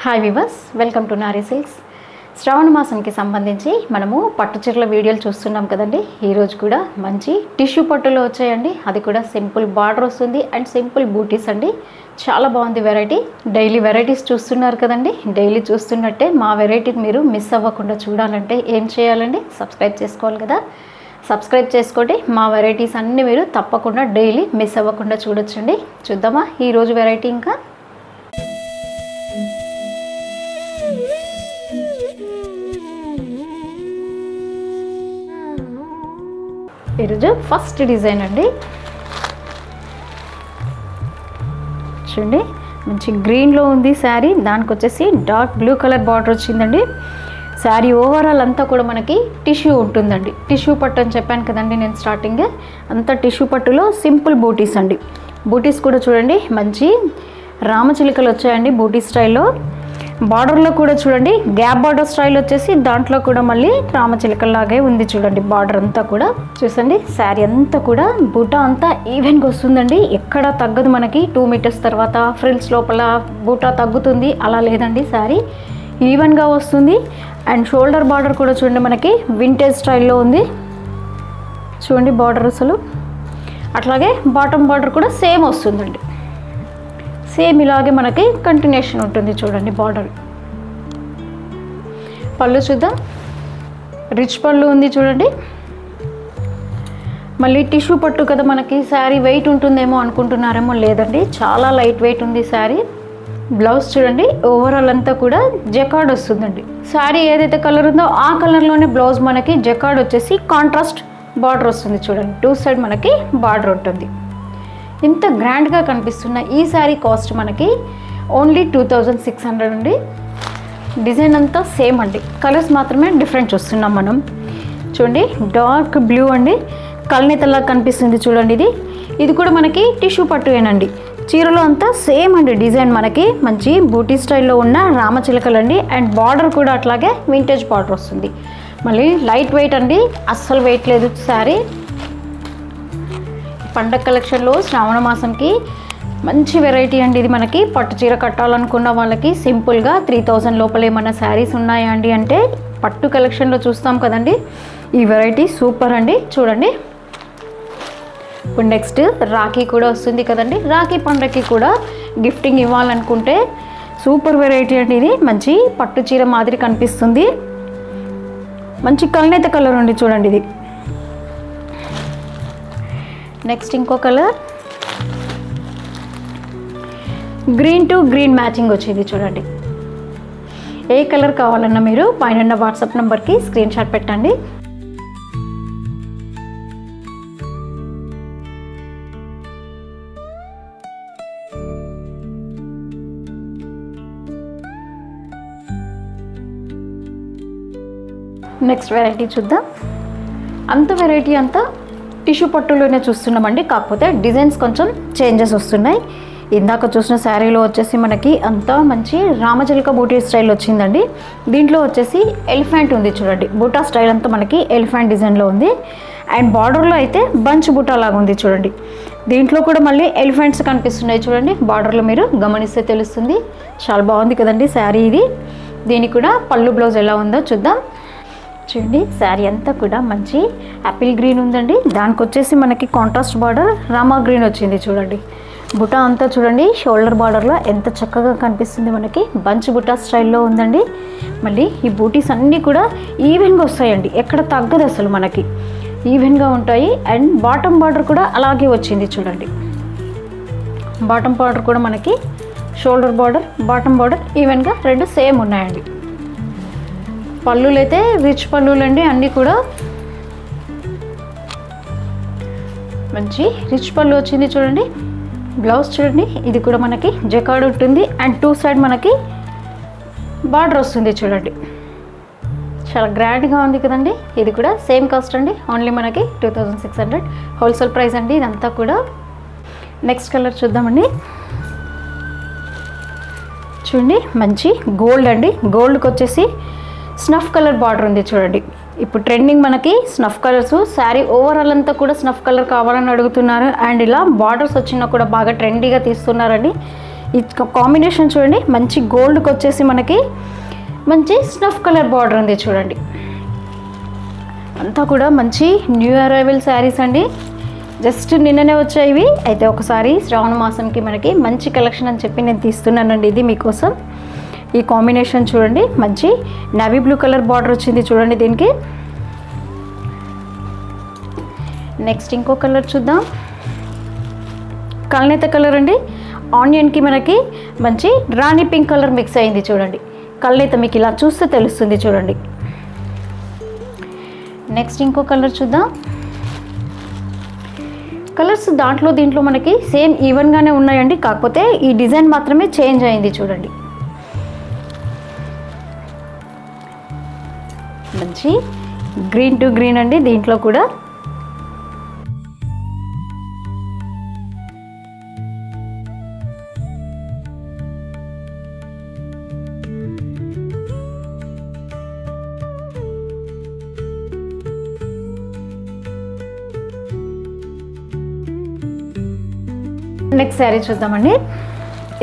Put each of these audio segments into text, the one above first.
Hi viewers, welcome to Nari silks. శ్రావణ మాసంకి సంబంధించి మనము పట్టు చీరల వీడియోలు చూస్తున్నాం కదండి. ఈరోజు కూడా మంచి టిష్యూ పట్టులో వచ్చాయండి. అది కూడా సింపుల్ బార్డర్ వస్తుంది అండ్ సింపుల్ బూటీస్ అండి. చాలా బాగుంది వెరైటీ. డైలీ వెరైటీస్ చూస్తున్నారు కదండి. డైలీ చూస్తున్నట్టే మా వెరైటీ మీరు మిస్ అవ్వకుండా చూడాలంటే ఏం చేయాలండి? సబ్స్క్రైబ్ చేసుకోవాలి కదా. సబ్స్క్రైబ్ చేసుకోండి. మా వెరైటీస్ అన్నీ మీరు తప్పకుండా డైలీ మిస్ అవ్వకుండా చూడొచ్చండి. చూద్దామా ఈరోజు వెరైటీ? ఇంకా ఈరోజు ఫస్ట్ డిజైన్ అండి. చూడండి, మంచి గ్రీన్లో ఉంది శారీ. దానికి వచ్చేసి డార్క్ బ్లూ కలర్ బార్డర్ వచ్చిందండి. శారీ ఓవరాల్ అంతా కూడా మనకి టిష్యూ ఉంటుందండి. టిష్యూ పట్టు అని చెప్పాను కదండి నేను స్టార్టింగే. అంతా టిష్యూ పట్టులో సింపుల్ బూటీస్ అండి. బూటీస్ కూడా చూడండి మంచి రామచిలుకలు వచ్చాయండి బూటీ స్టైల్లో. బార్డర్లో కూడా చూడండి గ్యాప్ బార్డర్ స్టైల్ వచ్చేసి దాంట్లో కూడా మళ్ళీ రామచిలుకల్లాగే ఉంది చూడండి. బార్డర్ అంతా కూడా చూసండి. శారీ అంతా కూడా బూటా అంతా ఈవెన్గా వస్తుందండి. ఎక్కడ తగ్గదు మనకి. 2 మీటర్స్ తర్వాత ఫ్రిల్స్ లోపల బూటా తగ్గుతుంది, అలా లేదండి. శారీ ఈవెన్గా వస్తుంది. అండ్ షోల్డర్ బార్డర్ కూడా చూడండి మనకి వింటేజ్ స్టైల్లో ఉంది చూడండి బార్డర్ అసలు. అట్లాగే బాటమ్ బార్డర్ కూడా సేమ్ వస్తుందండి. సేమ్ ఇలాగే మనకి కంటిన్యూషన్ ఉంటుంది చూడండి బార్డర్. పళ్ళు చూద్దాం. రిచ్ పళ్ళు ఉంది చూడండి. మళ్ళీ టిష్యూ పట్టు కదా మనకి. శారీ వెయిట్ ఉంటుందేమో అనుకుంటున్నారేమో, లేదండి చాలా లైట్ వెయిట్ ఉంది శారీ. బ్లౌజ్ చూడండి ఓవరాల్ అంతా కూడా జకార్డ్ వస్తుందండి. శారీ ఏదైతే కలర్ ఉందో ఆ కలర్లోనే బ్లౌజ్ మనకి జకార్డ్ వచ్చేసి కాంట్రాస్ట్ బార్డర్ వస్తుంది చూడండి. 2 సైడ్ మనకి బార్డర్ ఉంటుంది. ఇంత గ్రాండ్గా కనిపిస్తున్న ఈ శారీ కాస్ట్ మనకి ఓన్లీ 2600 అండి. డిజైన్ అంతా సేమ్ అండి, కలర్స్ మాత్రమే డిఫరెంట్ చూస్తున్నాం మనం. చూడండి డార్క్ బ్లూ అండి, కల్నేతలా కనిపిస్తుంది చూడండి. ఇది కూడా మనకి టిష్యూ పట్టుయేనండి. చీరలో అంతా సేమ్ అండి డిజైన్ మనకి మంచి బూటీ స్టైల్లో ఉన్న రామచిలకలండి. అండ్ బార్డర్ కూడా అట్లాగే వింటేజ్ బార్డర్ వస్తుంది. మళ్ళీ లైట్ వెయిట్ అండి, అస్సలు వెయిట్ లేదు శారీ. పండగ కలెక్షన్లో శ్రావణ మాసంకి మంచి వెరైటీ అండి ఇది. మనకి పట్టు చీర కట్టాలనుకున్న వాళ్ళకి సింపుల్గా 3000 లోపల ఏమన్నా శారీస్ ఉన్నాయా అండి అంటే పట్టు కలెక్షన్లో చూస్తాం కదండి. ఈ వెరైటీ సూపర్ అండి. చూడండి ఇప్పుడు నెక్స్ట్ రాఖీ కూడా వస్తుంది కదండి. రాఖీ పండగకి కూడా గిఫ్టింగ్ ఇవ్వాలనుకుంటే సూపర్ వెరైటీ అండి ఇది. మంచి పట్టు చీర మాదిరి కనిపిస్తుంది. మంచి కల్నేత కలర్ ఉంది చూడండి ఇది. నెక్స్ట్ ఇంకో colour green to green matching వచ్చింది చూడండి. ఏ కలర్ కావాలన్నా మీరు పైన వాట్సాప్ నెంబర్కి స్క్రీన్ షాట్ పెట్టండి. నెక్స్ట్ వెరైటీ చూద్దాం. అంత వెరైటీ అంతా టిష్యూ పట్టులోనే చూస్తున్నామండి. కాకపోతే డిజైన్స్ కొంచెం చేంజెస్ వస్తున్నాయి. ఇందాక చూసిన శారీలో వచ్చేసి మనకి అంతా మంచి రామచిలుక బూటీ స్టైల్ వచ్చిందండి. దీంట్లో వచ్చేసి ఎలిఫెంట్ ఉంది చూడండి. బూటా స్టైల్ అంతా మనకి ఎలిఫెంట్ డిజైన్లో ఉంది. అండ్ బార్డర్లో అయితే బంచ్ బూటా లాగా ఉంది చూడండి. దీంట్లో కూడా మళ్ళీ ఎలిఫెంట్స్ కనిపిస్తున్నాయి చూడండి. బార్డర్లో మీరు గమనిస్తే తెలుస్తుంది. చాలా బాగుంది కదండి శారీ ఇది. దీనికి కూడా పళ్ళు బ్లౌజ్ ఎలా ఉందో చూద్దాం. చూడండి శారీ అంతా కూడా మంచి యాపిల్ గ్రీన్ ఉందండి. దానికి వచ్చేసి మనకి కాంట్రాస్ట్ బార్డర్ రామా గ్రీన్ వచ్చింది చూడండి. బుటా అంతా చూడండి షోల్డర్ బార్డర్లో ఎంత చక్కగా కనిపిస్తుంది మనకి. బంచ్ బుటా స్టైల్లో ఉందండి. మళ్ళీ ఈ బూటీస్ అన్నీ కూడా ఈవెన్గా వస్తాయండి, ఎక్కడ తగ్గదు అసలు మనకి. ఈవెన్గా ఉంటాయి. అండ్ బాటమ్ బార్డర్ కూడా అలాగే వచ్చింది చూడండి. బాటమ్ బార్డర్ కూడా మనకి షోల్డర్ బార్డర్ బాటమ్ బార్డర్ ఈవెన్గా రెండు సేమ్ ఉన్నాయండి. పళ్ళులు అయితే రిచ్ పళ్ళులు అండి. అన్నీ కూడా మంచి రిచ్ పళ్ళు వచ్చింది చూడండి. బ్లౌజ్ చూడండి ఇది కూడా మనకి జకార్డ్ ఉంటుంది. అండ్ 2 సైడ్ మనకి బార్డర్ వస్తుంది చూడండి. చాలా గ్రాండ్గా ఉంది కదండి. ఇది కూడా సేమ్ కాస్ట్ అండి. ఓన్లీ మనకి 2600 హోల్సేల్ ప్రైస్ అండి ఇదంతా కూడా. నెక్స్ట్ కలర్ చూద్దామండి. చూడండి మంచి గోల్డ్ అండి. గోల్డ్కి వచ్చేసి స్నఫ్ కలర్ బార్డర్ ఉంది చూడండి. ఇప్పుడు ట్రెండింగ్ మనకి స్నఫ్ కలర్స్. శారీ ఓవరాల్ అంతా కూడా స్నఫ్ కలర్ కావాలని అడుగుతున్నారు. అండ్ ఇలా బార్డర్స్ వచ్చినా కూడా బాగా ట్రెండీగా తీస్తున్నారండి. ఈ కాంబినేషన్ చూడండి, మంచి గోల్డ్కి వచ్చేసి మనకి మంచి స్నఫ్ కలర్ బార్డర్ ఉంది చూడండి. అంతా కూడా మంచి న్యూ అరైవల్ శారీస్ అండి, జస్ట్ నిన్ననే వచ్చాయి ఇవి. అయితే ఒకసారి శ్రావణ మాసంకి మనకి మంచి కలెక్షన్ అని చెప్పి నేను తీస్తున్నానండి ఇది మీకోసం. ఈ కాంబినేషన్ చూడండి, మంచి నేవీ బ్లూ కలర్ బార్డర్ వచ్చింది చూడండి దీనికి. నెక్స్ట్ ఇంకో కలర్ చూద్దాం, కల్నేత కలర్ అండి. ఆనియన్కి మనకి మంచి రాణి పింక్ కలర్ మిక్స్ అయింది చూడండి. కల్నేత మీకు ఇలా చూస్తే తెలుస్తుంది చూడండి. నెక్స్ట్ ఇంకో కలర్ చూద్దాం. కలర్స్ దీంట్లో మనకి సేమ్ ఈవెన్గానే ఉన్నాయండి, కాకపోతే ఈ డిజైన్ మాత్రమే చేంజ్ అయింది చూడండి. మంచి గ్రీన్ టు గ్రీన్ అండి దీంట్లో కూడా. నెక్స్ట్ శారీ చూద్దామండి.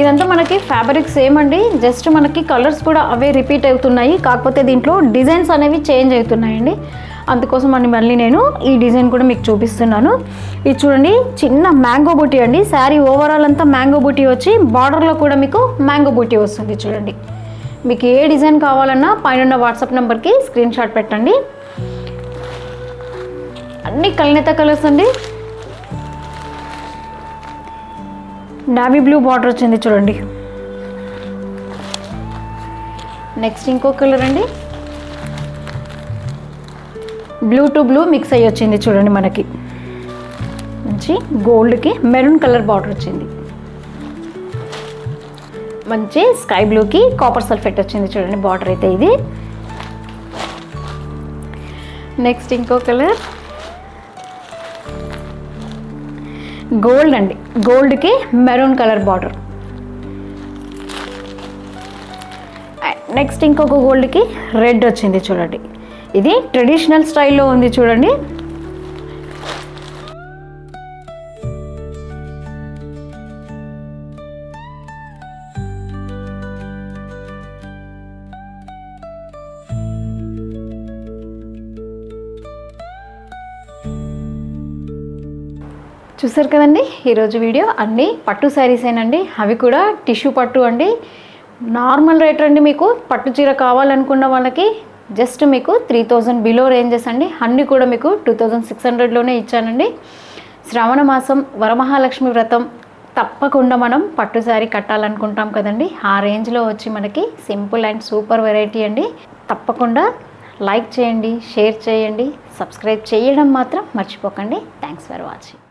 ఇదంతా మనకి ఫ్యాబ్రిక్ సేమ్ అండి, జస్ట్ మనకి కలర్స్ కూడా అవే రిపీట్ అవుతున్నాయి, కాకపోతే దీంట్లో డిజైన్స్ అనేవి చేంజ్ అవుతున్నాయండి. అందుకోసం మళ్ళీ నేను ఈ డిజైన్ కూడా మీకు చూపిస్తున్నాను. ఇది చూడండి, చిన్న మ్యాంగో బూటీ అండి. శారీ ఓవరాల్ అంతా మ్యాంగో బూటీ వచ్చి బార్డర్లో కూడా మీకు మ్యాంగో బూటీ వస్తుంది చూడండి. మీకు ఏ డిజైన్ కావాలన్నా పైన వాట్సాప్ నెంబర్కి స్క్రీన్ షాట్ పెట్టండి. అన్ని కల్నేత కలర్స్ అండి. నేవీ బ్లూ బార్డర్ వచ్చింది చూడండి. నెక్స్ట్ ఇంకో కలర్ అండి, బ్లూ టు బ్లూ మిక్స్ అయ్యి వచ్చింది చూడండి. మనకి మంచి గోల్డ్కి మెరూన్ కలర్ బార్డర్ వచ్చింది. మంచి స్కై బ్లూకి కాపర్ సల్ఫేట్ వచ్చింది చూడండి బార్డర్ అయితే ఇది. నెక్స్ట్ ఇంకో కలర్ గోల్డ్ అండి, గోల్డ్కి మెరూన్ కలర్ బార్డర్. నెక్స్ట్ ఇంకొక గోల్డ్కి రెడ్ వచ్చింది చూడండి. ఇది ట్రెడిషనల్ స్టైల్లో ఉంది చూడండి. చూసారు కదండి, ఈరోజు వీడియో అన్నీ పట్టు శారీసేనండి. అవి కూడా టిష్యూ పట్టు అండి. నార్మల్ రేట్ అండి. మీకు పట్టు చీర కావాలనుకున్న వాళ్ళకి జస్ట్ మీకు 3000 బిలో రేంజెస్ అండి. అన్నీ కూడా మీకు 2600లోనే ఇచ్చానండి. శ్రావణ మాసం వరమహాలక్ష్మి వ్రతం తప్పకుండా మనం పట్టు శారీ కట్టాలనుకుంటాం కదండి. ఆ రేంజ్లో వచ్చి మనకి సింపుల్ అండ్ సూపర్ వెరైటీ అండి. తప్పకుండా లైక్ చేయండి, షేర్ చేయండి, సబ్స్క్రైబ్ చేయడం మాత్రం మర్చిపోకండి. Thanks for watching.